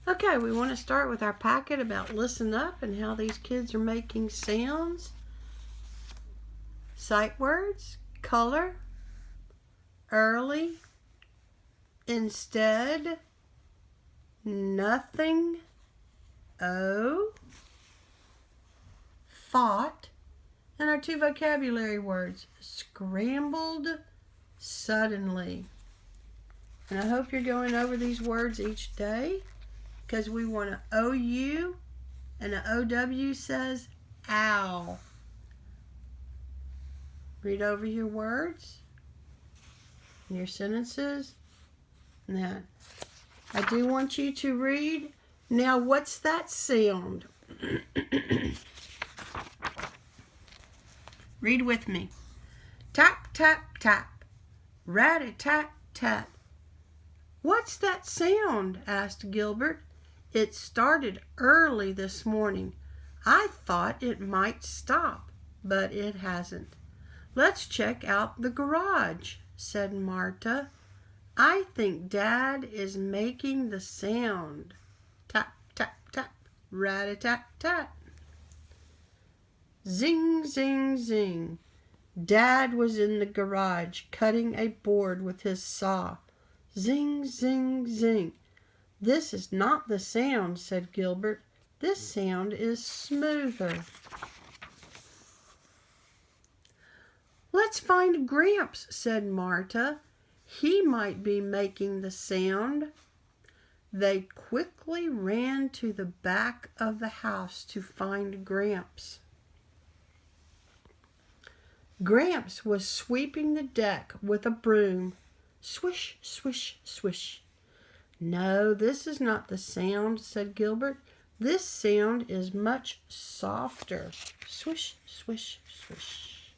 Okay, we want to start with our packet about listen up and how these kids are making sounds. Sight words, color, early, instead, nothing, thought, and our two vocabulary words, scrambled, suddenly. And I hope you're going over these words each day because we want an OU and an OW says ow. Read over your words and your sentences. Now, I do want you to read. Now, what's that sound? Read with me. Tap, tap, tap. Rat-a-tat-tat. What's that sound? Asked Gilbert. It started early this morning. I thought it might stop, but it hasn't. Let's check out the garage, said Marta. I think Dad is making the sound. Tap, tap, tap, rat-a-tat-tat. Zing, zing, zing. Dad was in the garage cutting a board with his saw. Zing, zing, zing. This is not the sound, said Gilbert. This sound is smoother. Let's find Gramps, said Marta. He might be making the sound. They quickly ran to the back of the house to find Gramps. Gramps was sweeping the deck with a broom. Swish, swish, swish. No, this is not the sound, said Gilbert. This sound is much softer. Swish, swish, swish.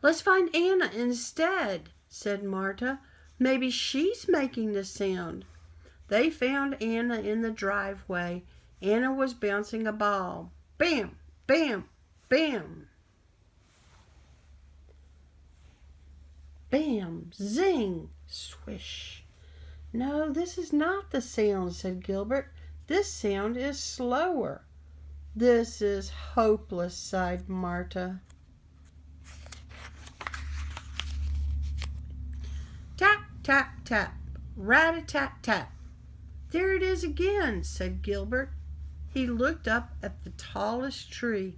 Let's find Anna instead, said Marta. Maybe she's making the sound. They found Anna in the driveway. Anna was bouncing a ball. Bam, bam, bam. Bam, zing, swish. No, this is not the sound, said Gilbert. This sound is slower. This is hopeless, sighed Marta. Tap, tap, tap, rat-a-tat-tat. There it is again, said Gilbert. He looked up at the tallest tree.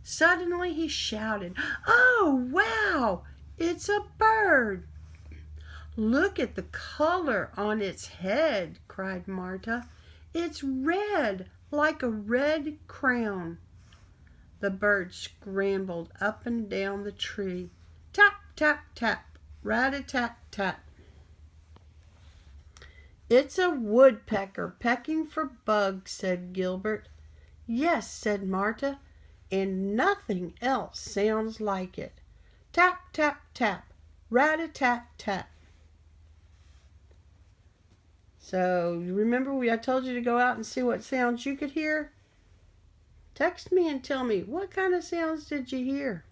Suddenly he shouted, Oh, wow! It's a bird. Look at the color on its head, cried Marta. It's red, like a red crown. The bird scrambled up and down the tree. Tap, tap, tap, rat-a-tat-tat. It's a woodpecker pecking for bugs, said Gilbert. Yes, said Marta, and nothing else sounds like it. Tap, tap, tap, rat-a-tat-tat. So, remember I told you to go out and see what sounds you could hear? Text me and tell me, what kind of sounds did you hear?